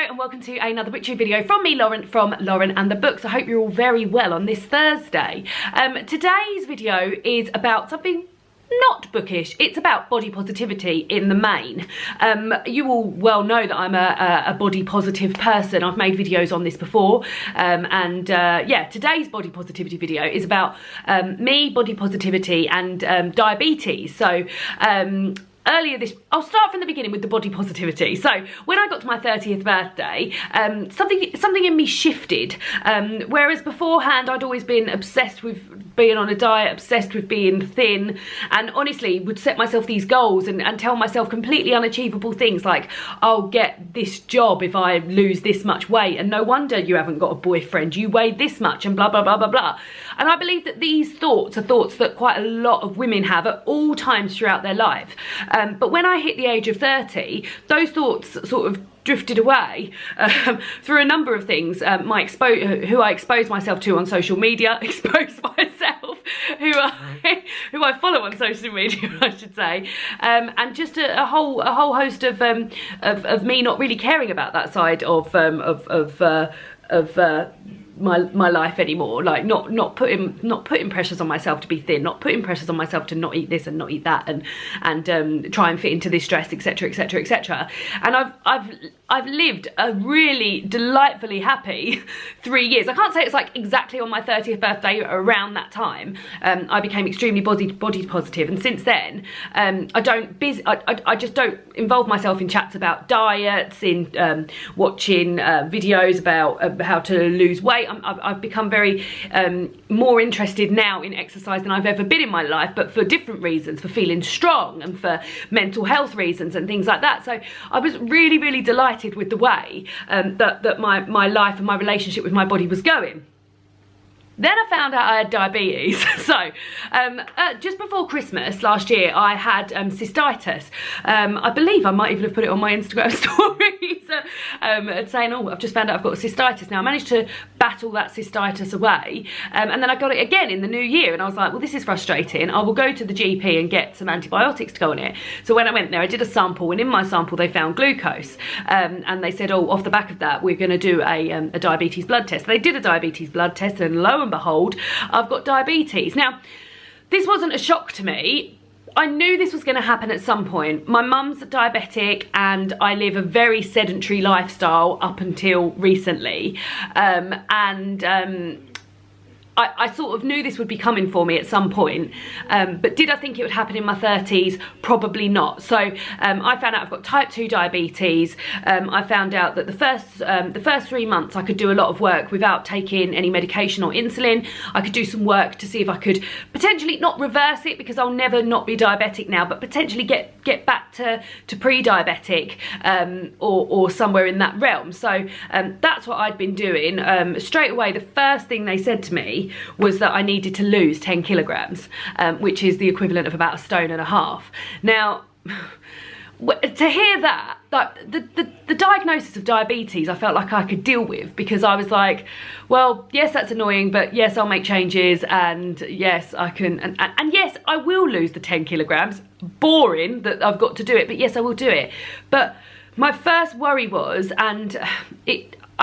Hello and welcome to another butchery video from me, Lauren, from Lauren and the Books. I hope you're all very well on this Thursday. Today's video is about something not bookish. It's about body positivity in the main. You all well know that I'm a body positive person. I've made videos on this before, yeah, today's body positivity video is about me, body positivity, and diabetes. So I'll start from the beginning with the body positivity. So when I got to my 30th birthday, something in me shifted. Whereas beforehand I'd always been obsessed with being on a diet, obsessed with being thin, and honestly would set myself these goals and tell myself completely unachievable things like, I'll get this job if I lose this much weight, and no wonder you haven't got a boyfriend, you weigh this much, and blah blah blah blah blah. And I believe that these thoughts are thoughts that quite a lot of women have at all times throughout their life. But when I hit the age of 30, those thoughts sort of drifted away through a number of things. Who I expose myself to on social media, who I follow on social media, I should say, and just a whole host of me not really caring about that side of my life anymore, like not putting pressures on myself to be thin, not putting pressures on myself to not eat this and not eat that, and try and fit into this dress, etc etc etc. And I've lived a really delightfully happy 3 years. I can't say it's like exactly on my 30th birthday, around that time I became extremely body positive, and since then I just don't involve myself in chats about diets, in watching videos about how to lose weight. I've become very more interested now in exercise than I've ever been in my life, but for different reasons, for feeling strong and for mental health reasons and things like that. So I was really delighted with the way that my life and my relationship with my body was going. Then I found out I had diabetes. So just before Christmas last year, I had cystitis. I believe I might even have put it on my Instagram stories, saying, oh, I've just found out I've got cystitis. Now I managed to battle that cystitis away, and then I got it again in the new year, and I was like, well, this is frustrating. I will go to the GP and get some antibiotics to go on it. So when I went there, I did a sample, and in my sample they found glucose, and they said, oh, off the back of that, we're going to do a diabetes blood test. They did a diabetes blood test, and lo and behold, I've got diabetes. Now, this wasn't a shock to me. I knew this was going to happen at some point. My mum's diabetic and I live a very sedentary lifestyle up until recently, I sort of knew this would be coming for me at some point, but did I think it would happen in my 30s? Probably not. So I found out I've got type 2 diabetes. I found out that the first 3 months I could do a lot of work without taking any medication or insulin. I could do some work to see if I could potentially not reverse it, because I'll never not be diabetic now, but potentially get back to pre-diabetic, or somewhere in that realm. So that's what I'd been doing. Straight away, the first thing they said to me was that I needed to lose 10 kilograms, which is the equivalent of about 1.5 stone. Now, to hear that, the diagnosis of diabetes I felt like I could deal with, because I was like, well, yes, that's annoying, but yes, I'll make changes, and yes, I can, and yes, I will lose the 10 kilograms. Boring that I've got to do it, but yes, I will do it. But my first worry was,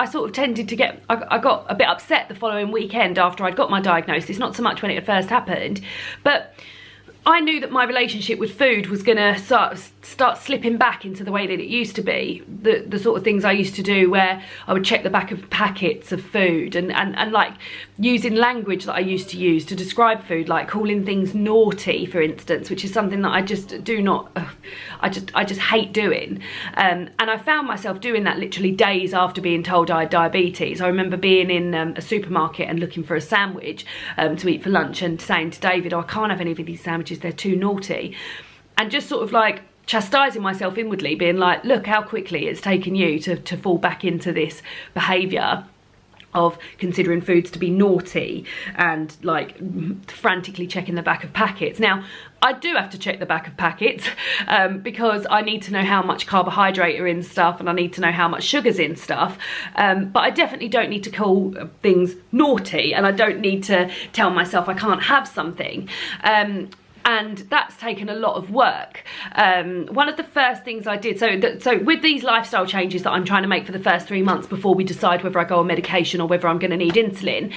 I sort of tended to get, I got a bit upset the following weekend after I'd got my diagnosis, not so much when it had first happened, but I knew that my relationship with food was gonna start slipping back into the way that it used to be. The sort of things I used to do, where I would check the back of packets of food and like using language that I used to use to describe food, like calling things naughty, for instance, which is something that I just do not, I just hate doing. And I found myself doing that literally days after being told I had diabetes. I remember being in a supermarket and looking for a sandwich to eat for lunch, and saying to David, oh, I can't have any of these sandwiches, they're too naughty. And just sort of like chastising myself inwardly, being like, look how quickly it's taken you to fall back into this behaviour of considering foods to be naughty and like frantically checking the back of packets. Now, I do have to check the back of packets because I need to know how much carbohydrate are in stuff, and I need to know how much sugar's in stuff, but I definitely don't need to call things naughty, and I don't need to tell myself I can't have something. and that's taken a lot of work. One of the first things I did, so with these lifestyle changes that I'm trying to make for the first 3 months before we decide whether I go on medication or whether I'm going to need insulin,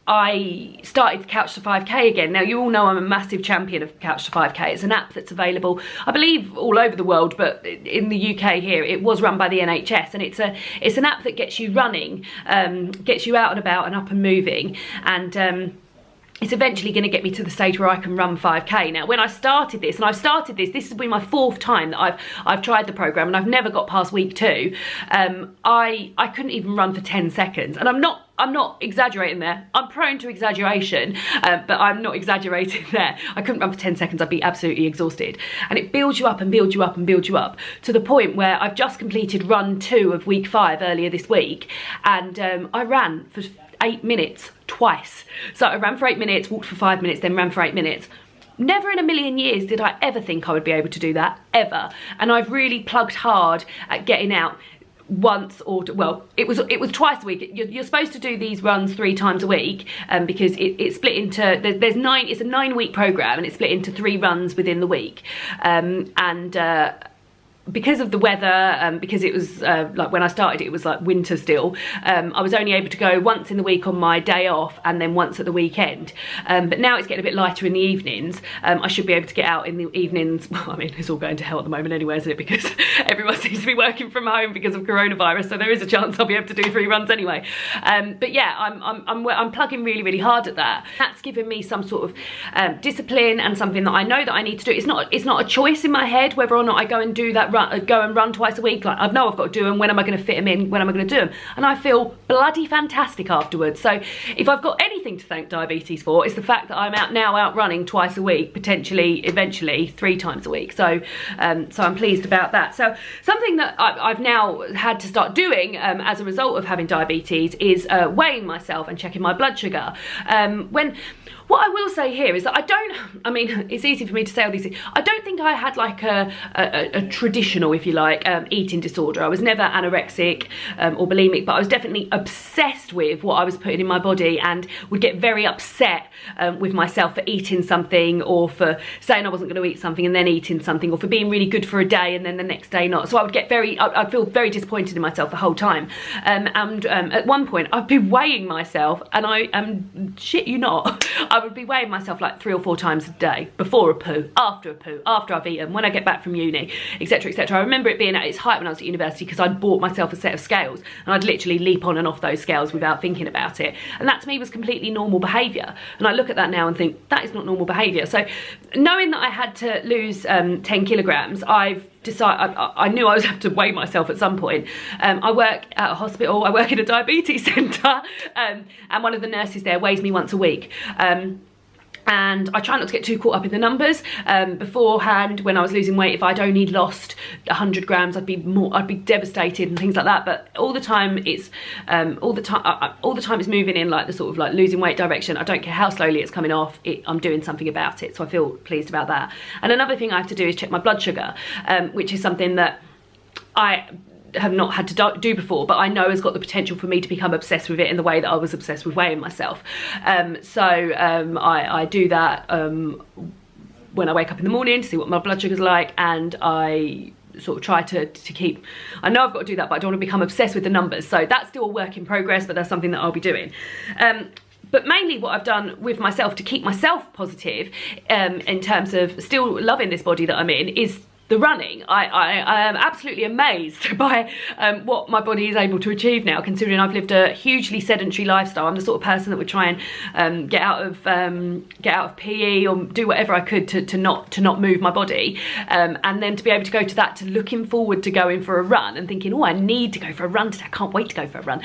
I started the Couch to 5K again. Now, you all know I'm a massive champion of Couch to 5K. It's an app that's available, I believe, all over the world, but in the UK here, it was run by the NHS, and it's an app that gets you running, gets you out and about and up and moving, and it's eventually going to get me to the stage where I can run 5K. Now, when I started this, and this has been my 4th time that I've tried the program, and I've never got past week 2. I couldn't even run for 10 seconds, and I'm not exaggerating there. I'm prone to exaggeration, but I'm not exaggerating there. I couldn't run for 10 seconds. I'd be absolutely exhausted. And it builds you up and builds you up and builds you up to the point where I've just completed run 2 of week 5 earlier this week, and I ran for 8 minutes twice. So I ran for 8 minutes, walked for 5 minutes, then ran for 8 minutes. Never in a million years did I ever think I would be able to do that, ever. And I've really plugged hard at getting out once, or well, it was twice a week. You're supposed to do these runs 3 times a week, because it's split into, there's 9, it's a 9-week program, and it's split into 3 runs within the week. Because of the weather, because it was like when I started it was like winter still, I was only able to go once in the week on my day off, and then once at the weekend. But now it's getting a bit lighter in the evenings. I should be able to get out in the evenings. Well, I mean, it's all going to hell at the moment anyway, isn't it? Because everyone seems to be working from home because of coronavirus, so there is a chance I'll be able to do 3 runs anyway. But yeah, I'm plugging really, really hard at that. That's given me some sort of discipline, and something that I know that I need to do. It's not a choice in my head whether or not I go and do that go and run twice a week. Like, I know I've got to do them. When am I going to fit them in? When am I going to do them? And I feel bloody fantastic afterwards. So if I've got anything to thank diabetes for, it's the fact that I'm out running twice a week, potentially eventually 3 times a week. So so I'm pleased about that. So something that I've now had to start doing as a result of having diabetes is weighing myself and checking my blood sugar. What I will say here is that I mean, it's easy for me to say all these things. I don't think I had like a traditional, if you like, eating disorder. I was never anorexic or bulimic, but I was definitely obsessed with what I was putting in my body, and would get very upset with myself for eating something, or for saying I wasn't going to eat something and then eating something, or for being really good for a day and then the next day not. So I would get I'd feel very disappointed in myself the whole time. At one point I'd be weighing myself, and I am, shit you not, I would be weighing myself like 3 or 4 times a day, before a poo, after I've eaten, when I get back from uni, etc, etc. I remember it being at its height when I was at university, because I'd bought myself a set of scales, and I'd literally leap on and off those scales without thinking about it, and that to me was completely normal behaviour. And I look at that now and think that is not normal behaviour. So knowing that I had to lose 10 kilograms, I've decided I knew I was have to weigh myself at some point. I work at a hospital, I work in a diabetes centre, and one of the nurses there weighs me once a week. And I try not to get too caught up in the numbers. Beforehand, when I was losing weight, if I'd only lost 100 grams, I'd be devastated and things like that. But all the time it's all the time it's moving in like the sort of like losing weight direction. I don't care how slowly it's coming off, I'm doing something about it. So I feel pleased about that. And another thing I have to do is check my blood sugar, which is something that I have not had to do before, but I know has got the potential for me to become obsessed with it in the way that I was obsessed with weighing myself. I do that when I wake up in the morning to see what my blood sugar's like, and I sort of try to keep, I know I've got to do that, but I don't want to become obsessed with the numbers. So that's still a work in progress, but that's something that I'll be doing. But mainly what I've done with myself to keep myself positive, in terms of still loving this body that I'm in, is the running. I am absolutely amazed by what my body is able to achieve now, considering I've lived a hugely sedentary lifestyle. I'm the sort of person that would try and get out of PE or do whatever I could to not move my body, and then to be able to go to that, to looking forward to going for a run and thinking, oh, I need to go for a run today, I can't wait to go for a run.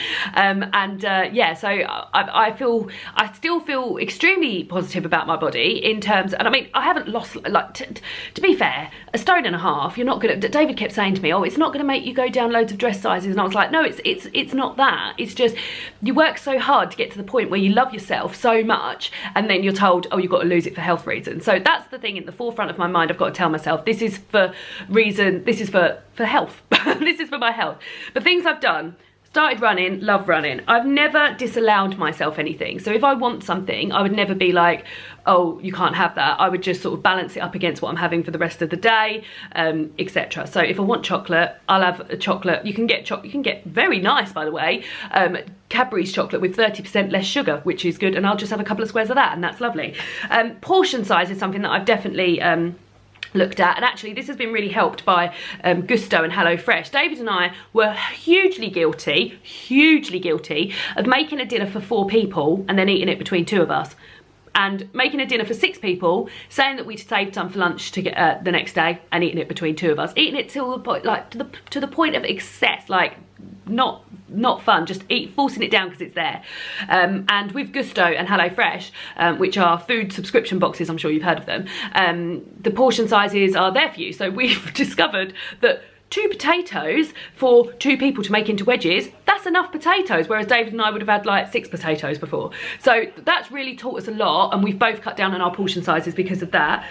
Yeah, so I still feel extremely positive about my body in terms, and I mean, I haven't lost, like, to be fair, a stone and a half, you're not gonna, David kept saying to me, oh, it's not gonna make you go down loads of dress sizes, and I was like, no, it's not that. It's just you work so hard to get to the point where you love yourself so much, and then you're told, oh, you've got to lose it for health reasons. So that's the thing in the forefront of my mind. I've got to tell myself, this is for health. This is for my health. The things I've done started running, love running. I've never disallowed myself anything. So if I want something, I would never be like, oh, you can't have that. I would just sort of balance it up against what I'm having for the rest of the day, etc. So if I want chocolate, I'll have a chocolate. You can get very nice, by the way, Cadbury's chocolate with 30% less sugar, which is good, and I'll just have a couple of squares of that, and that's lovely. Portion size is something that I've definitely looked at, and actually this has been really helped by Gousto and HelloFresh. David and I were hugely guilty of making a dinner for 4 people and then eating it between 2 of us, and making a dinner for 6 people, saying that we'd saved some for lunch to get the next day, and eating it between 2 of us, eating it till the point, like to the point of excess, like not fun, just forcing it down because it's there. And with Gousto and HelloFresh, which are food subscription boxes, I'm sure you've heard of them, the portion sizes are there for you. So we've discovered that 2 potatoes for 2 people to make into wedges, that's enough potatoes, whereas David and I would have had like 6 potatoes before. So that's really taught us a lot, and we've both cut down on our portion sizes because of that.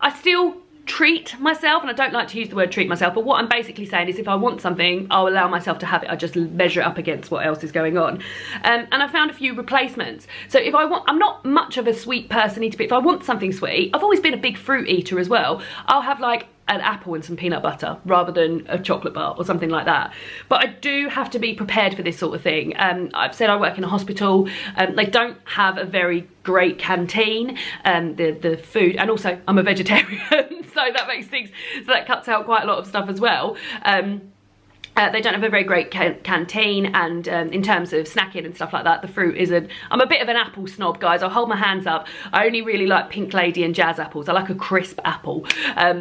I still treat myself, and I don't like to use the word treat myself, but what I'm basically saying is if I want something, I'll allow myself to have it. I just measure it up against what else is going on. And I found a few replacements. So if I want, I'm not much of a sweet person eater, but if I want something sweet, I've always been a big fruit eater as well. I'll have like an apple and some peanut butter rather than a chocolate bar or something like that. But I do have to be prepared for this sort of thing. I've said I work in a hospital. They don't have a very great canteen, the food, and also I'm a vegetarian, so that makes things, so that cuts out quite a lot of stuff as well. They don't have a very great canteen, and in terms of snacking and stuff like that, the fruit isn't. I'm a bit of an apple snob, guys. I'll hold my hands up. I only really like Pink Lady and Jazz apples. I like a crisp apple.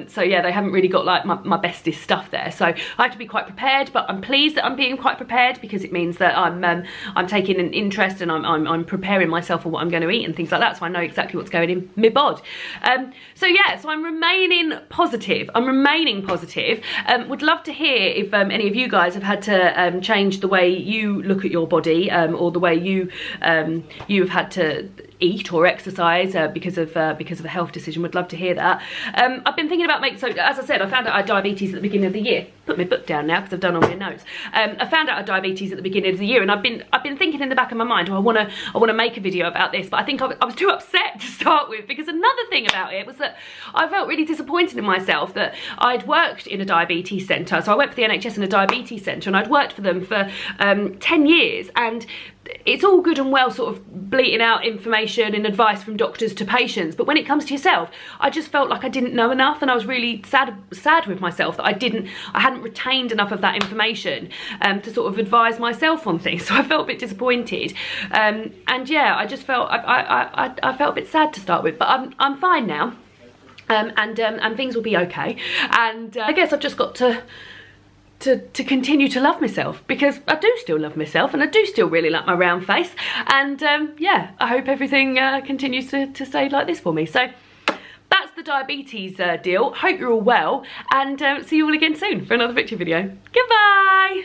So yeah, they haven't really got like my bestest stuff there. So I have to be quite prepared, but I'm pleased that I'm being quite prepared because it means that I'm taking an interest, and I'm preparing myself for what I'm going to eat and things like that, so I know exactly what's going in my bod. So yeah, so I'm remaining positive. Would love to hear if any of you guys have had to change the way you look at your body, or the way you've had to eat or exercise because of a health decision. Would love to hear that. I've been thinking about so as I said, I found out I had diabetes at the beginning of the year. Put my book down now because I've done all my notes. I found out I had diabetes at the beginning of the year, and I've been thinking in the back of my mind, oh, I want to make a video about this, but I think I was too upset to start with, because another thing about it was that I felt really disappointed in myself that I'd worked in a diabetes centre. So I worked for the NHS in a diabetes centre, and I'd worked for them for 10 years, and it's all good and well sort of bleating out information and advice from doctors to patients, but when it comes to yourself, I just felt like I didn't know enough, and I was really sad with myself that I hadn't retained enough of that information to sort of advise myself on things. So I felt a bit disappointed, and yeah, I just felt I felt a bit sad to start with, but I'm fine now, and things will be okay, and I guess I've just got to continue to love myself, because I do still love myself, and I do still really like my round face, and yeah, I hope everything continues to stay like this for me. So that's the diabetes deal. Hope you're all well, and see you all again soon for another victory video. Goodbye.